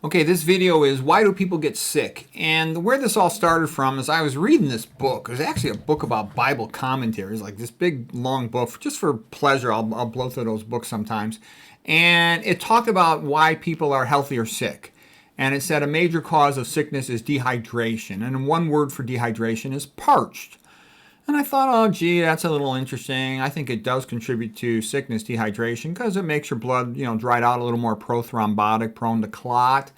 Okay, this video is why do people get sick? And where this all started from is I was reading this book. It was actually a book about Bible commentaries, like this big long book, just for pleasure. I'll blow through those books sometimes. And it talked about why people are healthy or sick. And it said a major cause of sickness is dehydration. And one word for dehydration is parched. And I thought, oh, gee, that's a little interesting. I think it does contribute to sickness, dehydration, because it makes your blood, dried out a little more prothrombotic, prone to clot.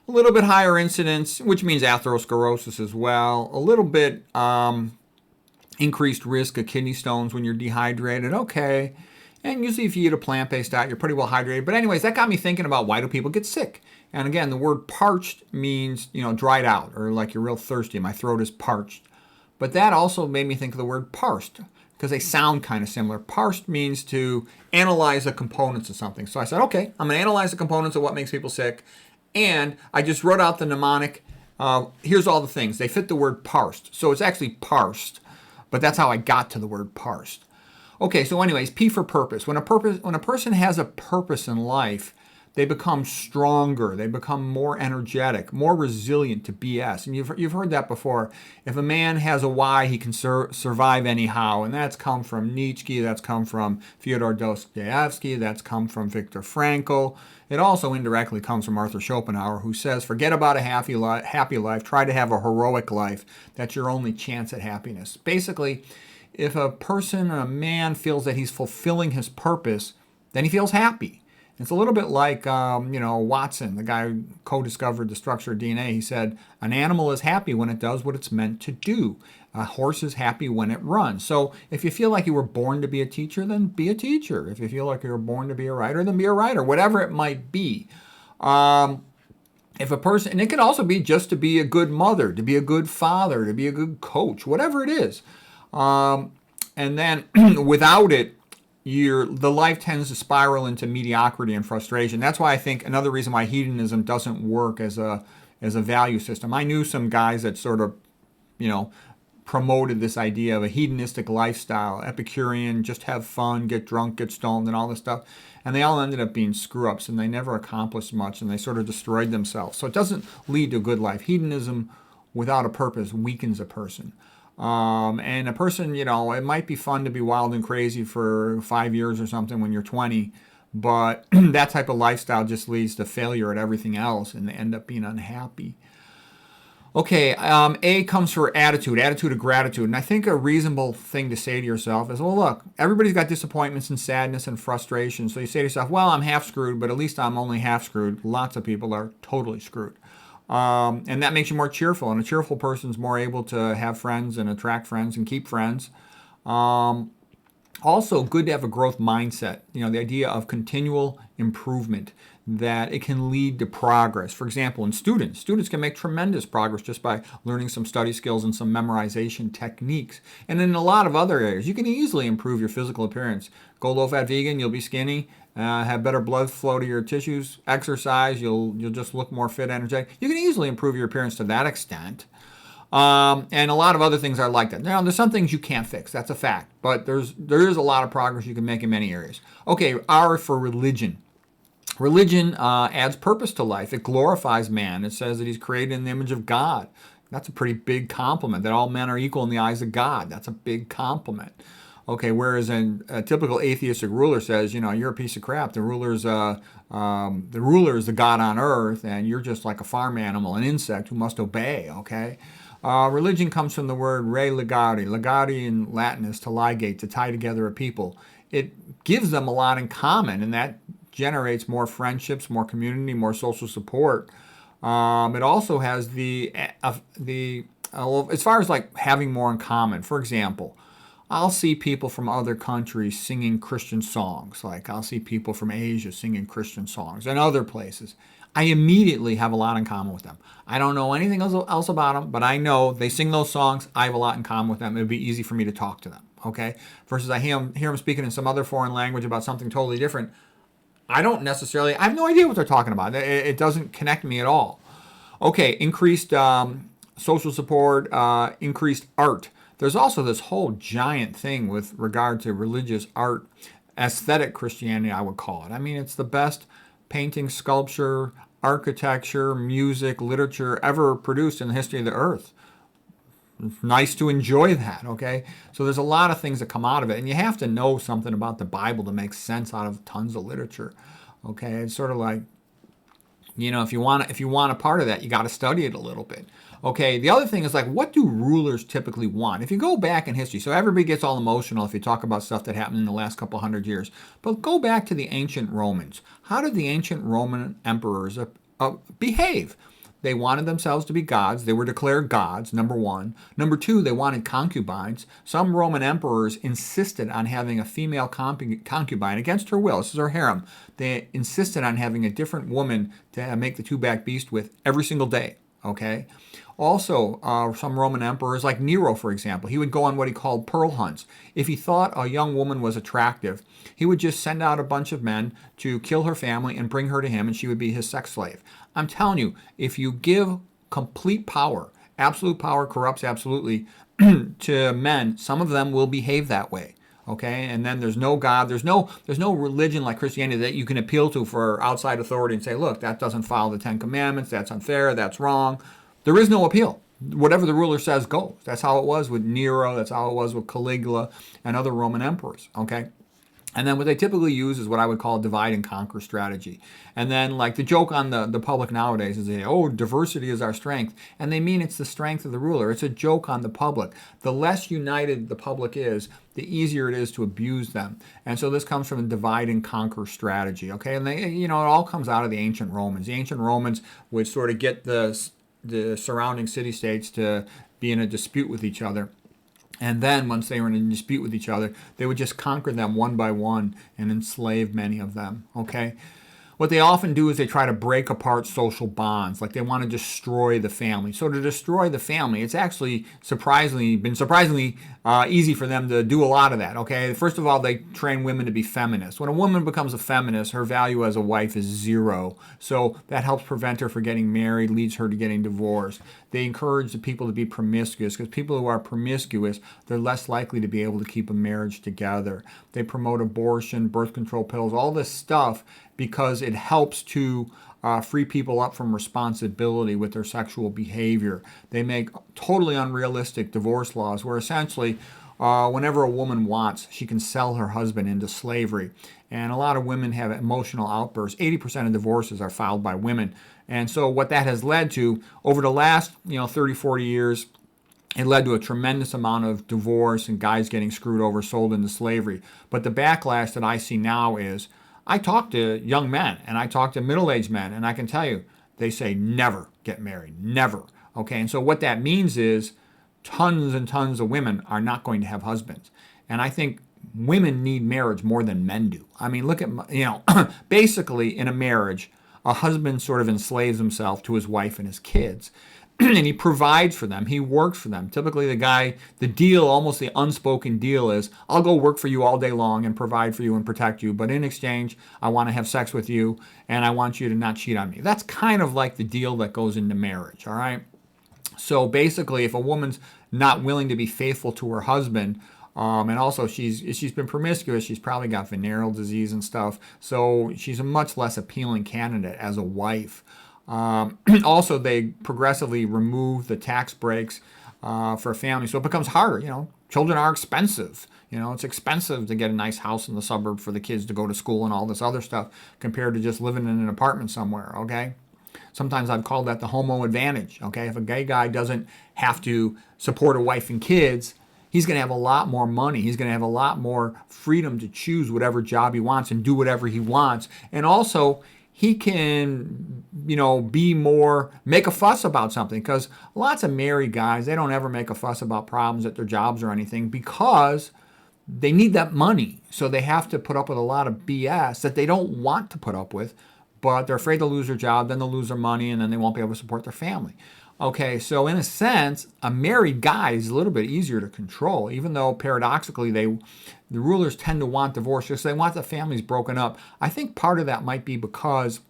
A little bit higher incidence, which means atherosclerosis as well. A little bit increased risk of kidney stones when you're dehydrated. Okay. And usually if you eat a plant-based diet, you're pretty well hydrated. But anyways, that got me thinking about why do people get sick? And again, the word parched means, dried out, or like you're real thirsty. My throat is parched. But that also made me think of the word parsed, because they sound kind of similar. Parsed means to analyze the components of something. So I said, okay, I'm going to analyze the components of what makes people sick. And I just wrote out the mnemonic. Here's all the things. They fit the word parsed. So it's actually parsed. But that's how I got to the word parsed. Okay, so anyways, P for purpose. When a person has a purpose in life, they become stronger. They become more energetic, more resilient to BS. And you've heard that before. If a man has a why, he can survive anyhow. And that's come from Nietzsche. That's come from Fyodor Dostoevsky. That's come from Viktor Frankl. It also indirectly comes from Arthur Schopenhauer, who says, forget about a happy life. Try to have a heroic life. That's your only chance at happiness. Basically, if a man feels that he's fulfilling his purpose, then he feels happy. It's a little bit like, Watson, the guy who co-discovered the structure of DNA. He said, an animal is happy when it does what it's meant to do. A horse is happy when it runs. So if you feel like you were born to be a teacher, then be a teacher. If you feel like you were born to be a writer, then be a writer, whatever it might be. If a person, and it could also be just to be a good mother, to be a good father, to be a good coach, whatever it is. And then without it, the life tends to spiral into mediocrity and frustration. That's why I think another reason why hedonism doesn't work as a value system. I knew some guys that sort of, promoted this idea of a hedonistic lifestyle, Epicurean, just have fun, get drunk, get stoned, and all this stuff. And they all ended up being screw-ups, and they never accomplished much, and they sort of destroyed themselves. So it doesn't lead to a good life. Hedonism without a purpose weakens a person. And a person, it might be fun to be wild and crazy for 5 years or something when you're 20, but that type of lifestyle just leads to failure at everything else, and they end up being unhappy. Okay, A comes for attitude of gratitude. And I think a reasonable thing to say to yourself is, well, look, everybody's got disappointments and sadness and frustration. So you say to yourself, well, I'm half screwed, but at least I'm only half screwed. Lots of people are totally screwed. And that makes you more cheerful. And a cheerful person's more able to have friends and attract friends and keep friends. Also, good to have a growth mindset. The idea of continual improvement, that it can lead to progress. For example, in students can make tremendous progress just by learning some study skills and some memorization techniques. And in a lot of other areas, you can easily improve your physical appearance. Go low-fat vegan, you'll be skinny. Have better blood flow to your tissues. Exercise, you'll just look more fit, energetic. You can easily improve your appearance to that extent. And a lot of other things are like that. Now, there's some things you can't fix. That's a fact. But there is a lot of progress you can make in many areas. Okay, R for religion. Religion adds purpose to life. It glorifies man. It says that he's created in the image of God. That's a pretty big compliment, that all men are equal in the eyes of God. That's a big compliment. Okay, whereas a typical atheistic ruler says, you're a piece of crap. The ruler is the God on earth, and you're just like a farm animal, an insect who must obey, okay? Religion comes from the word re ligare. Ligare in Latin is to ligate, to tie together a people. It gives them a lot in common, and that generates more friendships, more community, more social support. It also has as far as like having more in common. For example, I'll see people from other countries singing Christian songs. Like I'll see people from Asia singing Christian songs and other places. I immediately have a lot in common with them. I don't know anything else about them, but I know they sing those songs. I have a lot in common with them. It would be easy for me to talk to them, okay? Versus I hear them speaking in some other foreign language about something totally different. I have no idea what they're talking about. It doesn't connect me at all. Okay, increased social support, increased art. There's also this whole giant thing with regard to religious art, aesthetic Christianity, I would call it. I mean, it's the best painting, sculpture, architecture, music, literature ever produced in the history of the earth. It's nice to enjoy that, okay? So there's a lot of things that come out of it, and you have to know something about the Bible to make sense out of tons of literature, okay? It's sort of like, if you want a part of that, you got to study it a little bit. Okay, the other thing is like, what do rulers typically want? If you go back in history, so everybody gets all emotional if you talk about stuff that happened in the last couple hundred years, but go back to the ancient Romans. How did the ancient Roman emperors behave? They wanted themselves to be gods. They were declared gods, number one. Number two, they wanted concubines. Some Roman emperors insisted on having a female concubine against her will. This is her harem. They insisted on having a different woman to make the two-backed beast with every single day. Okay? Also, some Roman emperors, like Nero, for example, he would go on what he called pearl hunts. If he thought a young woman was attractive, he would just send out a bunch of men to kill her family and bring her to him, and she would be his sex slave. I'm telling you, if you give complete power, absolute power corrupts absolutely, to men, some of them will behave that way. Okay, and then there's no God, there's no religion like Christianity that you can appeal to for outside authority and say, look, that doesn't follow the Ten Commandments, that's unfair, that's wrong. There is no appeal. Whatever the ruler says goes. That's how it was with Nero, that's how it was with Caligula and other Roman emperors. Okay. And then what they typically use is what I would call a divide and conquer strategy. And then like the joke on the public nowadays is they say, oh, diversity is our strength. And they mean it's the strength of the ruler. It's a joke on the public. The less united the public is, the easier it is to abuse them. And so this comes from a divide and conquer strategy. Okay. And they, it all comes out of the ancient Romans. The ancient Romans would sort of get the surrounding city-states to be in a dispute with each other. And then once they were in a dispute with each other, they would just conquer them one by one and enslave many of them, okay? What they often do is they try to break apart social bonds, like they want to destroy the family. So to destroy the family, it's actually been surprisingly easy for them to do a lot of that, okay? First of all, they train women to be feminists. When a woman becomes a feminist, her value as a wife is zero. So that helps prevent her from getting married, leads her to getting divorced. They encourage the people to be promiscuous because people who are promiscuous, they're less likely to be able to keep a marriage together. They promote abortion, birth control pills, all this stuff because it helps to free people up from responsibility with their sexual behavior. They make totally unrealistic divorce laws where essentially whenever a woman wants, she can sell her husband into slavery. And a lot of women have emotional outbursts. 80% of divorces are filed by women. And so what that has led to over the last 30, 40 years, it led to a tremendous amount of divorce and guys getting screwed over, sold into slavery. But the backlash that I see now is I talk to young men and I talk to middle-aged men, and I can tell you, they say never get married, never. Okay, and so what that means is tons and tons of women are not going to have husbands. And I think women need marriage more than men do. I mean, look at, basically in a marriage, a husband sort of enslaves himself to his wife and his kids. And he provides for them. He works for them. Typically the deal, almost the unspoken deal is, I'll go work for you all day long and provide for you and protect you. But in exchange, I want to have sex with you and I want you to not cheat on me. That's kind of like the deal that goes into marriage, all right? So basically, if a woman's not willing to be faithful to her husband, and also she's been promiscuous, she's probably got venereal disease and stuff. So she's a much less appealing candidate as a wife. Also, they progressively remove the tax breaks for a family, so it becomes harder. Children are expensive. It's expensive to get a nice house in the suburb for the kids to go to school and all this other stuff compared to just living in an apartment somewhere, okay? Sometimes I've called that the homo advantage, okay? If a gay guy doesn't have to support a wife and kids, he's going to have a lot more money. He's going to have a lot more freedom to choose whatever job he wants and do whatever he wants. And also, he can, make a fuss about something, because lots of married guys, they don't ever make a fuss about problems at their jobs or anything because they need that money. So they have to put up with a lot of BS that they don't want to put up with, but they're afraid to lose their job, then they'll lose their money, and then they won't be able to support their family. Okay, so in a sense, a married guy is a little bit easier to control, even though paradoxically the rulers tend to want divorce because they want the families broken up. I think part of that might be because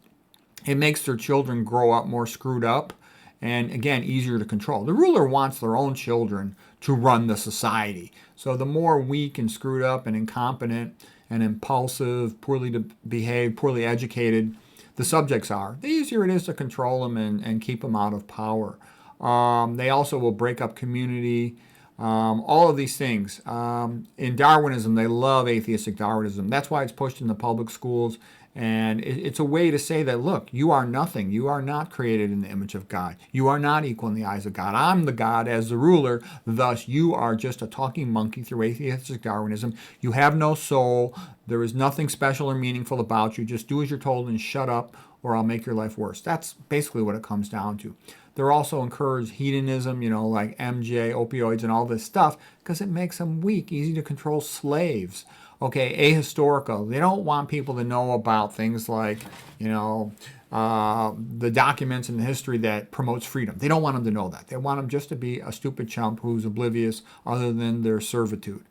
it makes their children grow up more screwed up and, again, easier to control. The ruler wants their own children to run the society. So the more weak and screwed up and incompetent and impulsive, poorly behaved, poorly educated the subjects are, the easier it is to control them and keep them out of power. They also will break up community. All of these things. In Darwinism, they love atheistic Darwinism. That's why it's pushed in the public schools. And it's a way to say that, look, you are nothing. You are not created in the image of God. You are not equal in the eyes of God. I'm the God as the ruler. Thus, you are just a talking monkey through atheistic Darwinism. You have no soul. There is nothing special or meaningful about you. Just do as you're told and shut up, or I'll make your life worse. That's basically what it comes down to. They're also encourage hedonism, like MJ, opioids, and all this stuff, because it makes them weak, easy to control slaves. Okay, ahistorical. They don't want people to know about things like, the documents in the history that promotes freedom. They don't want them to know that. They want them just to be a stupid chump who's oblivious other than their servitude.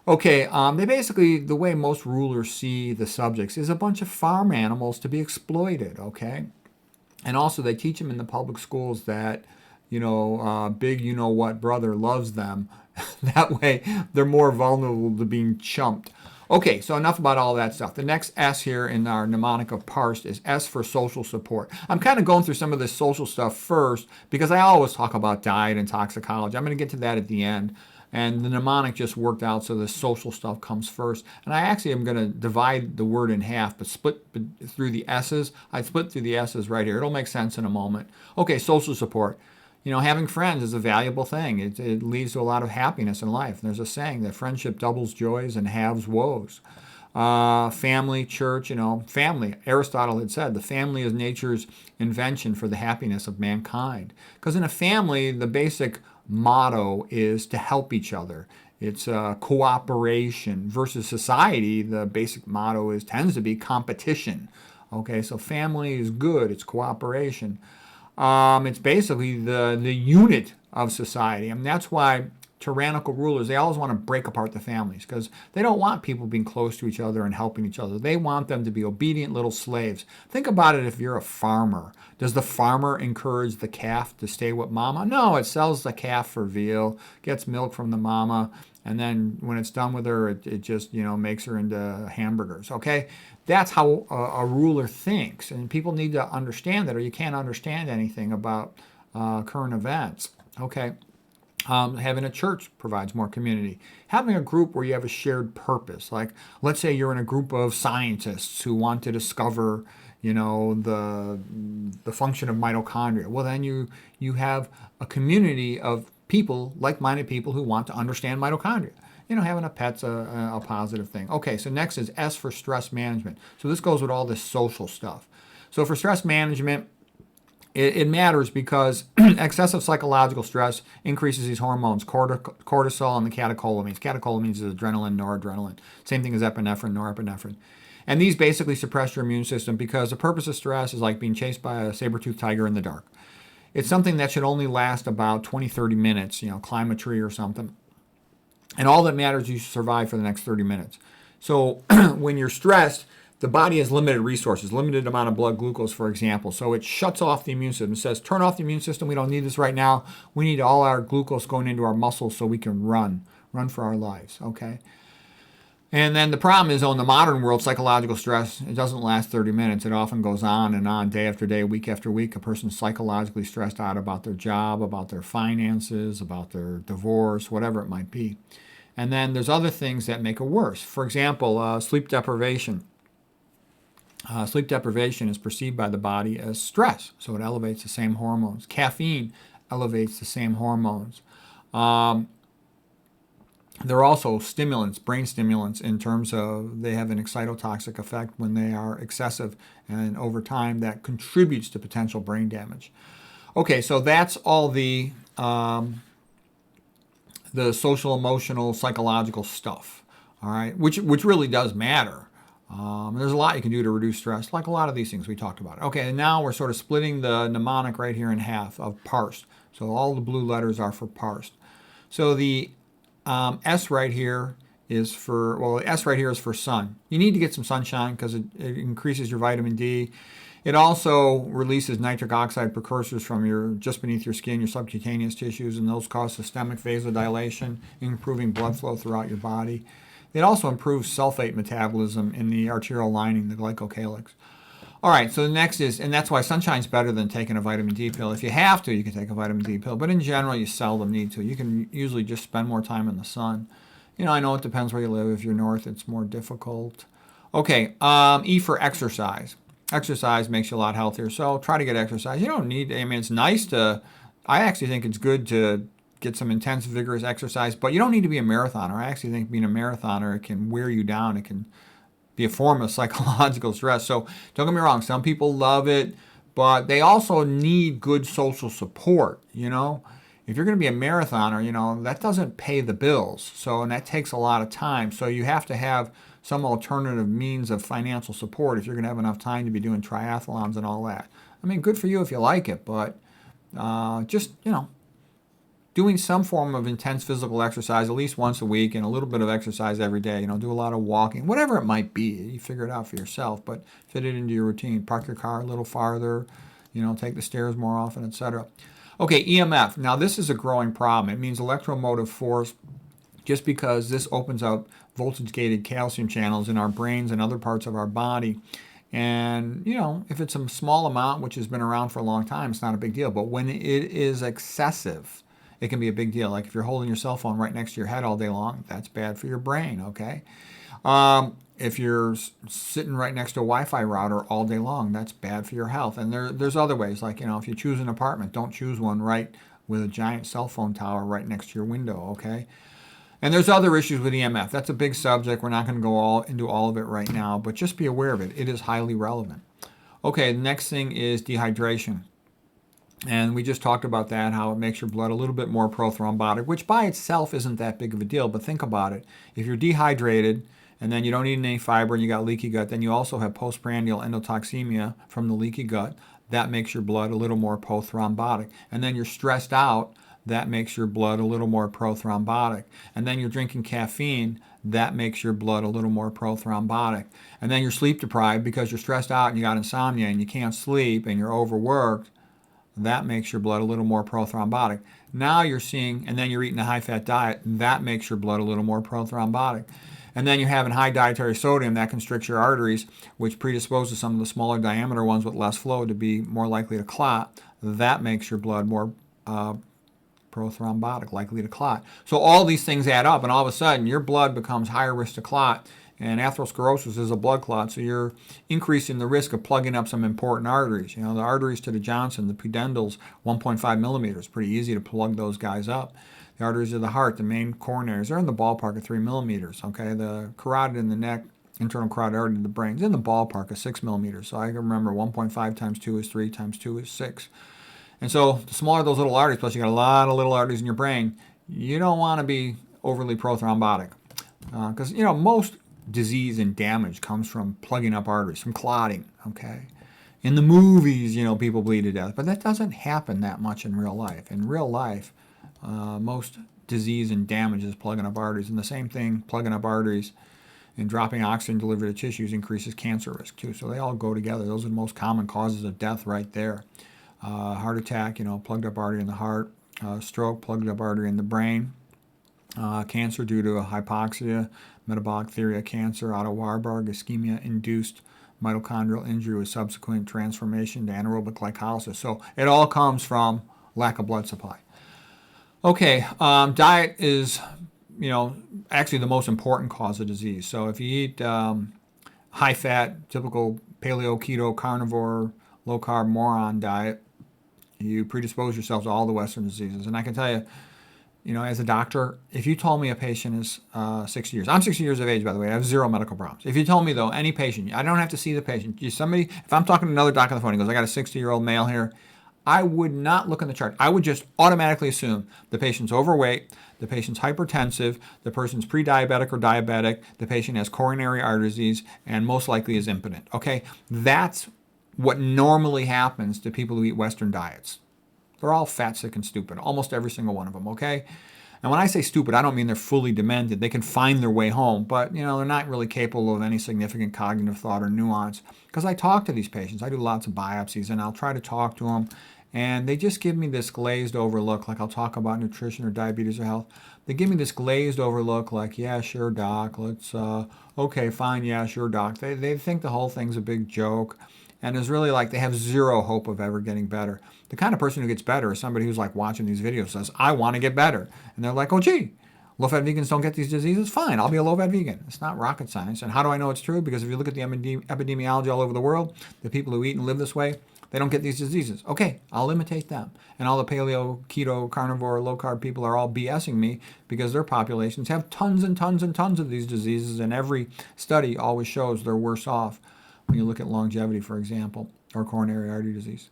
Okay, they basically, the way most rulers see the subjects is a bunch of farm animals to be exploited, okay? And also they teach them in the public schools that, big you-know-what brother loves them. That way they're more vulnerable to being chumped. Okay, so enough about all that stuff. The next S here in our mnemonic of PARSED is S for social support. I'm kind of going through some of this social stuff first because I always talk about diet and toxicology. I'm going to get to that at the end. And the mnemonic just worked out so the social stuff comes first. And I actually am going to divide the word in half, but split through the S's. I split through the S's right here. It'll make sense in a moment. Okay, social support. Having friends is a valuable thing. It leads to a lot of happiness in life. And there's a saying that friendship doubles joys and halves woes. Family, church, family. Aristotle had said the family is nature's invention for the happiness of mankind. Because in a family, the basic motto is to help each other. It's cooperation versus society. The basic motto tends to be competition. Okay, so family is good. It's cooperation. It's basically the unit of society. And that's why tyrannical rulers, they always want to break apart the families because they don't want people being close to each other and helping each other. They want them to be obedient little slaves. Think about it if you're a farmer. Does the farmer encourage the calf to stay with mama? No, it sells the calf for veal, gets milk from the mama, and then when it's done with her, it just, makes her into hamburgers, okay? That's how a ruler thinks, and people need to understand that or you can't understand anything about current events, okay? Having a church provides more community. Having a group where you have a shared purpose, like let's say you're in a group of scientists who want to discover, the function of mitochondria. Well, then you have a community of people, like-minded people who want to understand mitochondria. Having a pet's a positive thing. Okay, so next is S for stress management. So this goes with all this social stuff. So for stress management, it matters because excessive psychological stress increases these hormones, cortisol and the catecholamines. Catecholamines is adrenaline, noradrenaline. Same thing as epinephrine, norepinephrine. And these basically suppress your immune system because the purpose of stress is like being chased by a saber-toothed tiger in the dark. It's something that should only last about 20, 30 minutes, climb a tree or something. And all that matters is you survive for the next 30 minutes. So when you're stressed, the body has limited resources, limited amount of blood glucose, for example. So it shuts off the immune system. It says, turn off the immune system. We don't need this right now. We need all our glucose going into our muscles so we can run for our lives, okay? And then the problem is, in the modern world, psychological stress, it doesn't last 30 minutes. It often goes on and on, day after day, week after week. A person's psychologically stressed out about their job, about their finances, about their divorce, whatever it might be. And then there's other things that make it worse. For example, sleep deprivation. Sleep deprivation is perceived by the body as stress, so it elevates the same hormones. Caffeine elevates the same hormones. They're also stimulants, brain stimulants, in terms of they have an excitotoxic effect when they are excessive, and over time that contributes to potential brain damage. Okay, so that's all the social, emotional, psychological stuff, all right, which really does matter. There's a lot you can do to reduce stress, like a lot of these things we talked about. Okay, and now we're sort of splitting the mnemonic right here in half of PARSED. So all the blue letters are for PARSED. So the S right here is for sun. You need to get some sunshine because it increases your vitamin D. It also releases nitric oxide precursors from just beneath your skin, your subcutaneous tissues, and those cause systemic vasodilation, improving blood flow throughout your body. It also improves sulfate metabolism in the arterial lining, the glycocalyx. All right, so the next is, and that's why sunshine's better than taking a vitamin D pill. If you have to, you can take a vitamin D pill, but in general, you seldom need to. You can usually just spend more time in the sun. I know it depends where you live. If you're north, it's more difficult. Okay, E for exercise. Exercise makes you a lot healthier, so try to get exercise. You don't need, it's nice to, I actually think it's good to get some intense, vigorous exercise, but you don't need to be a marathoner. I actually think being a marathoner, it can wear you down. It can be a form of psychological stress. So don't get me wrong, some people love it, but they also need good social support. If you're going to be a marathoner, that doesn't pay the bills. So, and that takes a lot of time. So you have to have some alternative means of financial support if you're going to have enough time to be doing triathlons and all that. Good for you if you like it, but just, doing some form of intense physical exercise at least once a week and a little bit of exercise every day. Do a lot of walking, whatever it might be. You figure it out for yourself, but fit it into your routine. Park your car a little farther, take the stairs more often, etc. Okay, EMF. Now this is a growing problem. It means electromotive force, just because this opens up voltage-gated calcium channels in our brains and other parts of our body. And, if it's a small amount, which has been around for a long time, it's not a big deal. But when it is excessive, it can be a big deal. Like if you're holding your cell phone right next to your head all day long, that's bad for your brain, okay? If you're sitting right next to a Wi-Fi router all day long, that's bad for your health. And there's other ways, like, if you choose an apartment, don't choose one right with a giant cell phone tower right next to your window, okay? And there's other issues with EMF. That's a big subject. We're not going to go into all of it right now, but just be aware of it. It is highly relevant. Okay, the next thing is dehydration. And we just talked about that, how it makes your blood a little bit more prothrombotic, which by itself isn't that big of a deal. But think about it. If you're dehydrated and then you don't eat any fiber and you got leaky gut, then you also have postprandial endotoxemia from the leaky gut. That makes your blood a little more prothrombotic. And then you're stressed out. That makes your blood a little more prothrombotic. And then you're drinking caffeine. That makes your blood a little more prothrombotic. And then you're sleep deprived because you're stressed out and you got insomnia and you can't sleep and you're overworked. That makes your blood a little more prothrombotic. Now you're seeing, and then you're eating a high-fat diet, that makes your blood a little more prothrombotic. And then you're having high dietary sodium, that constricts your arteries, which predisposes some of the smaller diameter ones with less flow to be more likely to clot. That makes your blood more prothrombotic, likely to clot. So all these things add up, and all of a sudden your blood becomes higher risk to clot. And atherosclerosis is a blood clot, so you're increasing the risk of plugging up some important arteries. The arteries to the Johnson, the pudendals, 1.5 millimeters. Pretty easy to plug those guys up. The arteries of the heart, the main coronaries, they're in the ballpark of 3 millimeters. Okay, the carotid in the neck, internal carotid artery in the brain, is in the ballpark of 6 millimeters. So I can remember 1.5 times 2 is 3 times 2 is 6. And so the smaller those little arteries, plus you got a lot of little arteries in your brain, you don't want to be overly prothrombotic. Because, most disease and damage comes from plugging up arteries, from clotting, okay? In the movies, people bleed to death, but that doesn't happen that much in real life. In real life, most disease and damage is plugging up arteries. And the same thing, plugging up arteries and dropping oxygen delivered to tissues increases cancer risk too. So they all go together. Those are the most common causes of death right there. Heart attack, plugged up artery in the heart. Stroke, plugged up artery in the brain. Cancer due to a hypoxia, metabolic theory of cancer, Otto Warburg, ischemia-induced mitochondrial injury with subsequent transformation to anaerobic glycolysis. So it all comes from lack of blood supply. Okay, diet is, actually the most important cause of disease. So if you eat high-fat, typical paleo, keto, carnivore, low-carb, moron diet, you predispose yourself to all the Western diseases. And I can tell you, as a doctor, if you told me a patient is 60 years, I'm 60 years of age, by the way, I have zero medical problems. If you told me, though, any patient, I don't have to see the patient. If I'm talking to another doctor on the phone, he goes, I got a 60-year-old male here, I would not look in the chart. I would just automatically assume the patient's overweight, the patient's hypertensive, the person's pre-diabetic or diabetic, the patient has coronary artery disease, and most likely is impotent. Okay, that's what normally happens to people who eat Western diets. They're all fat, sick, and stupid, almost every single one of them, okay? And when I say stupid, I don't mean they're fully demented. They can find their way home, but they're not really capable of any significant cognitive thought or nuance. Because I talk to these patients. I do lots of biopsies, and I'll try to talk to them, and they just give me this glazed over look, like I'll talk about nutrition or diabetes or health. They give me this glazed over look like, yeah, sure, doc, let's, okay, fine, yeah, sure, doc. They think the whole thing's a big joke. And it's really like they have zero hope of ever getting better. The kind of person who gets better is somebody who's like watching these videos, says, I want to get better. And they're like, oh, gee, low-fat vegans don't get these diseases? Fine, I'll be a low-fat vegan. It's not rocket science. And how do I know it's true? Because if you look at the epidemiology all over the world, the people who eat and live this way, they don't get these diseases. Okay, I'll imitate them. And all the paleo, keto, carnivore, low-carb people are all BSing me because their populations have tons and tons and tons of these diseases, and every study always shows they're worse off when you look at longevity, for example, or coronary artery disease.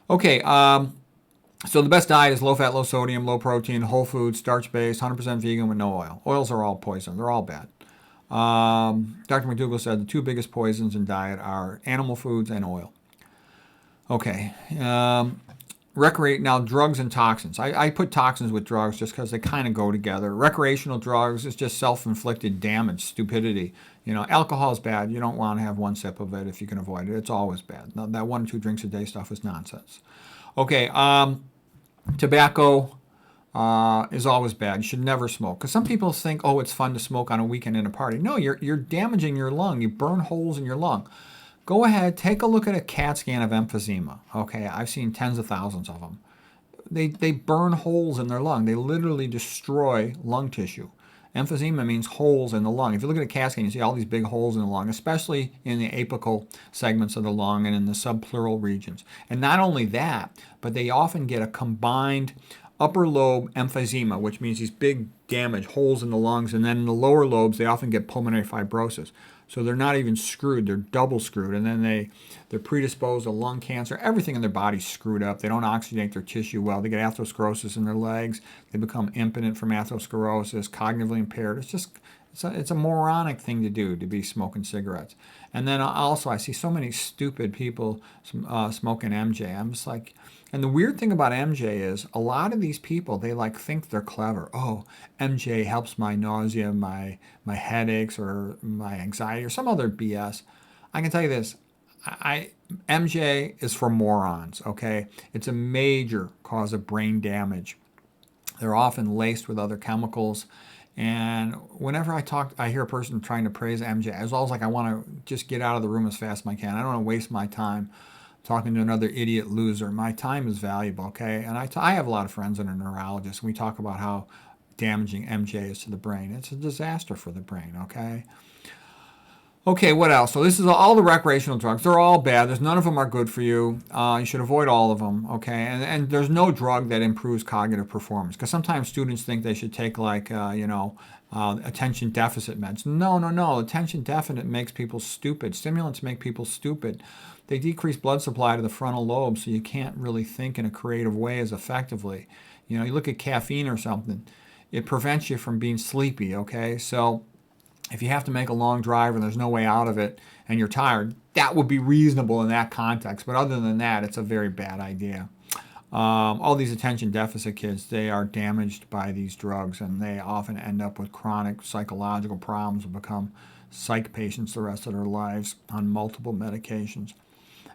Okay, so the best diet is low-fat, low-sodium, low-protein, whole food, starch-based, 100% vegan with no oil. Oils are all poison. They're all bad. Dr. McDougall said the two biggest poisons in diet are animal foods and oil. Okay. Now, drugs and toxins. I put toxins with drugs just because they kind of go together. Recreational drugs is just self-inflicted damage, stupidity. Alcohol is bad. You don't want to have one sip of it if you can avoid it. It's always bad. Now, that 1 or 2 drinks a day stuff is nonsense. Okay. Tobacco is always bad. You should never smoke. Because some people think, oh, it's fun to smoke on a weekend in a party. No, you're damaging your lung. You burn holes in your lung. Go ahead, take a look at a CAT scan of emphysema. Okay, I've seen tens of thousands of them. They burn holes in their lung. They literally destroy lung tissue. Emphysema means holes in the lung. If you look at a CAT scan, you see all these big holes in the lung, especially in the apical segments of the lung and in the subpleural regions. And not only that, but they often get a combined upper lobe emphysema, which means these big damage holes in the lungs, and then in the lower lobes, they often get pulmonary fibrosis. So they're not even screwed, they're double screwed, and then they're predisposed to lung cancer. Everything in their body's screwed up. They don't oxygenate their tissue well. They get atherosclerosis in their legs. They become impotent from atherosclerosis, cognitively impaired. It's a moronic thing to do, to be smoking cigarettes. And then also I see so many stupid people smoking MJ. I'm just like, and the weird thing about MJ is a lot of these people, they like think they're clever. Oh, MJ helps my nausea, my headaches, or my anxiety, or some other BS. I can tell you this, MJ is for morons, okay? It's a major cause of brain damage. They're often laced with other chemicals. And whenever I hear a person trying to praise MJ, it's always like I want to just get out of the room as fast as I can. I don't want to waste my time talking to another idiot loser. My time is valuable, okay? And I have a lot of friends that are neurologists, and we talk about how damaging MJ is to the brain. It's a disaster for the brain, okay? Okay, what else? So this is all the recreational drugs. They're all bad. None of them are good for you. You should avoid all of them, okay? And there's no drug that improves cognitive performance, because sometimes students think they should take attention deficit meds. No. Attention deficit makes people stupid. Stimulants make people stupid. They decrease blood supply to the frontal lobe, so you can't really think in a creative way as effectively. You look at caffeine or something. It prevents you from being sleepy, okay? So if you have to make a long drive and there's no way out of it and you're tired, that would be reasonable in that context. But other than that, it's a very bad idea. All these attention deficit kids, they are damaged by these drugs, and they often end up with chronic psychological problems and become psych patients the rest of their lives on multiple medications.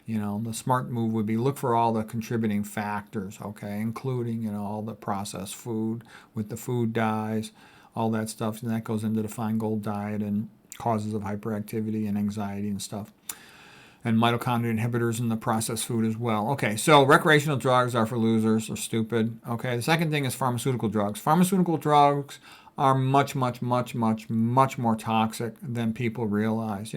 The smart move would be look for all the contributing factors, okay, including, all the processed food with the food dyes, all that stuff, and that goes into the Feingold diet and causes of hyperactivity and anxiety and stuff. And mitochondria inhibitors in the processed food as well. Okay, so recreational drugs are for losers or stupid. Okay, the second thing is pharmaceutical drugs. Pharmaceutical drugs are much, much, much, much, much more toxic than people realize.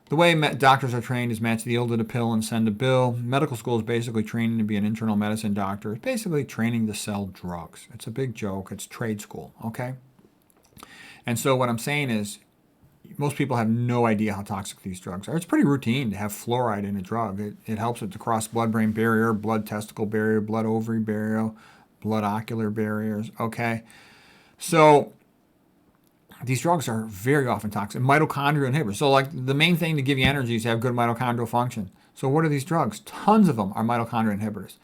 The way doctors are trained is match the ill to the pill and send a bill. Medical school is basically training to be an internal medicine doctor. It's basically training to sell drugs. It's a big joke. It's trade school, okay? And so what I'm saying is most people have no idea how toxic these drugs are. It's pretty routine to have fluoride in a drug. It helps with the cross-blood-brain barrier, blood-testicle barrier, blood-ovary barrier, blood-ocular barriers, okay? So these drugs are very often toxic. Mitochondrial inhibitors. So the main thing to give you energy is to have good mitochondrial function. So what are these drugs? Tons of them are mitochondrial inhibitors.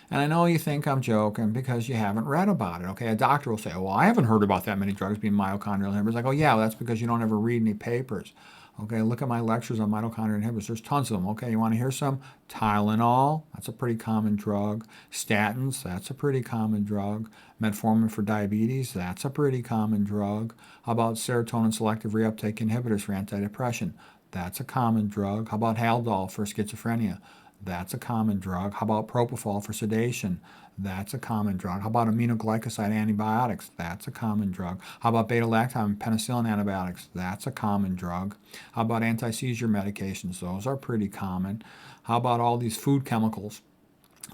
And I know you think I'm joking because you haven't read about it, okay? A doctor will say, well, I haven't heard about that many drugs being mitochondrial inhibitors. I go, yeah, well, that's because you don't ever read any papers. Okay, look at my lectures on mitochondrial inhibitors. There's tons of them. Okay, you want to hear some? Tylenol, that's a pretty common drug. Statins, that's a pretty common drug. Metformin for diabetes, that's a pretty common drug. How about serotonin selective reuptake inhibitors for antidepressant? That's a common drug. How about Haldol for schizophrenia? That's a common drug. How about propofol for sedation? That's a common drug. How about aminoglycoside antibiotics? That's a common drug. How about beta-lactam and penicillin antibiotics? That's a common drug. How about anti-seizure medications? Those are pretty common. How about all these food chemicals?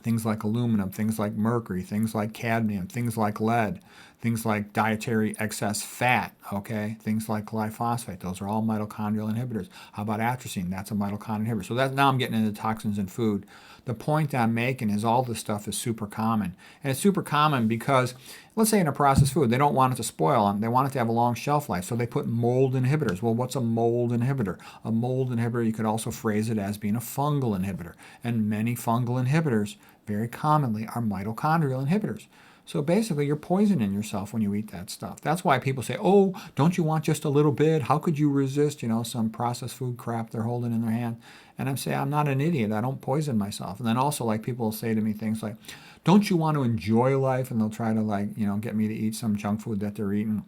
Things like aluminum, things like mercury, things like cadmium, things like lead, things like dietary excess fat, okay? Things like glyphosate, those are all mitochondrial inhibitors. How about atrazine? That's a mitochondrial inhibitor. So now I'm getting into toxins in food. The point I'm making is all this stuff is super common. And it's super common because, let's say in a processed food, they don't want it to spoil, and they want it to have a long shelf life, so they put mold inhibitors. Well, what's a mold inhibitor? A mold inhibitor, you could also phrase it as being a fungal inhibitor. And many fungal inhibitors, very commonly, are mitochondrial inhibitors. So basically, you're poisoning yourself when you eat that stuff. That's why people say, oh, don't you want just a little bit? How could you resist, some processed food crap they're holding in their hand? And I'm saying, I'm not an idiot. I don't poison myself. And then also, like, people will say to me things like, don't you want to enjoy life? And they'll try to, get me to eat some junk food that they're eating.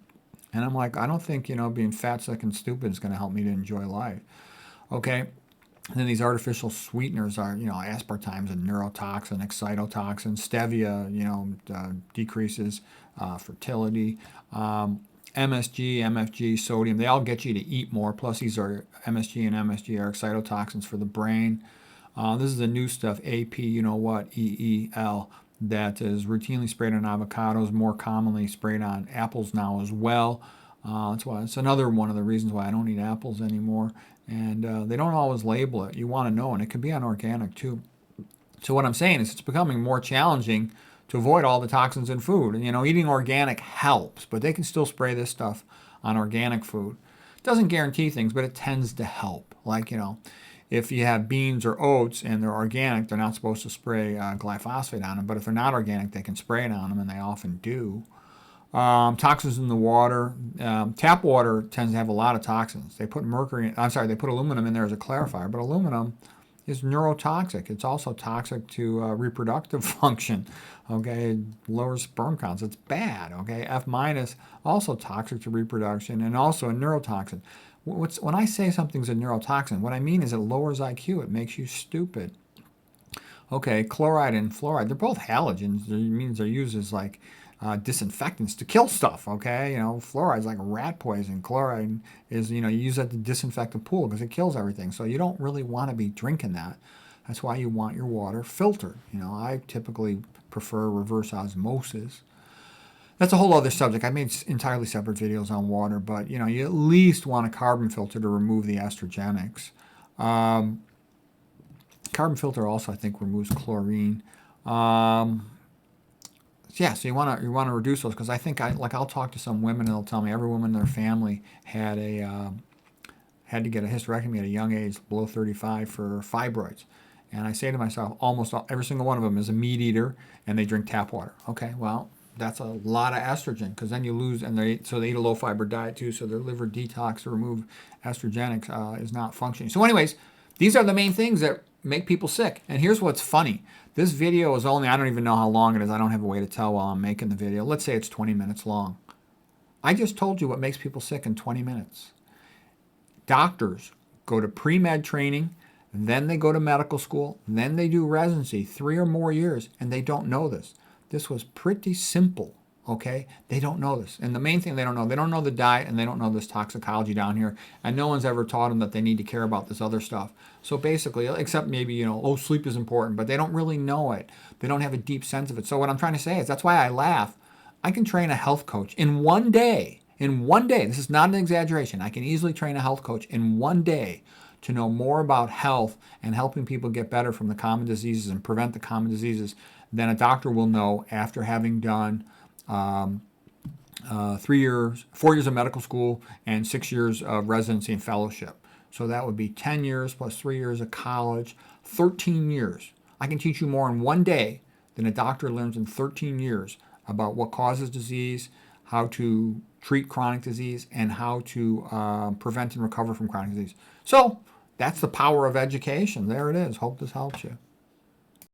And I'm like, I don't think, being fat, sick, and stupid is going to help me to enjoy life. Okay? And then these artificial sweeteners are, aspartame's a neurotoxin, excitotoxin, stevia, decreases fertility, MSG, MFG, sodium. They all get you to eat more. Plus, these are MSG and MSG are excitotoxins for the brain. This is the new stuff, EEL, that is routinely sprayed on avocados, more commonly sprayed on apples now as well. That's why it's another one of the reasons why I don't eat apples anymore. And they don't always label it. You want to know, and it can be on organic too. So what I'm saying is it's becoming more challenging to avoid all the toxins in food. And, eating organic helps, but they can still spray this stuff on organic food. It doesn't guarantee things, but it tends to help. Like, if you have beans or oats and they're organic, they're not supposed to spray glyphosate on them. But if they're not organic, they can spray it on them, and they often do. Toxins in the water. Tap water tends to have a lot of toxins. They put they put aluminum in there as a clarifier, but aluminum is neurotoxic. It's also toxic to reproductive function. Okay, it lowers sperm counts. It's bad. Okay, F minus, also toxic to reproduction and also a neurotoxin. When I say something's a neurotoxin, what I mean is it lowers IQ. It makes you stupid. Okay, chloride and fluoride, they're both halogens. It means they're used as like disinfectants to kill stuff, okay? Fluoride's like rat poison. Chloride is, you use that to disinfect the pool because it kills everything. So you don't really want to be drinking that. That's why you want your water filtered. I typically prefer reverse osmosis. That's a whole other subject. I made entirely separate videos on water, but, you at least want a carbon filter to remove the estrogenics. Carbon filter also, I think, removes chlorine. Yeah, so you want to reduce those because I think I'll talk to some women and they'll tell me every woman in their family had to get a hysterectomy at a young age, below 35, for fibroids. And I say to myself, almost every single one of them is a meat eater and they drink tap water. Okay, well, that's a lot of estrogen because then you lose, and they eat a low fiber diet too, so their liver detox to remove estrogenics is not functioning. So anyways, these are the main things that make people sick. And here's what's funny. This video is I don't even know how long it is. I don't have a way to tell while I'm making the video. Let's say it's 20 minutes long. I just told you what makes people sick in 20 minutes. Doctors go to pre-med training, then they go to medical school, then they do residency, 3 or more years, and they don't know this. This was pretty simple, okay? They don't know this. And the main thing they don't know the diet, and they don't know this toxicology down here. And no one's ever taught them that they need to care about this other stuff. So basically, except maybe, sleep is important, but they don't really know it. They don't have a deep sense of it. So what I'm trying to say is that's why I laugh. I can train a health coach in one day. In one day, this is not an exaggeration. I can easily train a health coach in one day to know more about health and helping people get better from the common diseases and prevent the common diseases than a doctor will know after having done 4 years of medical school and 6 years of residency and fellowship. So that would be 10 years plus 3 years of college, 13 years. I can teach you more in one day than a doctor learns in 13 years about what causes disease, how to treat chronic disease, and how to prevent and recover from chronic disease. So that's the power of education. There it is. Hope this helps you.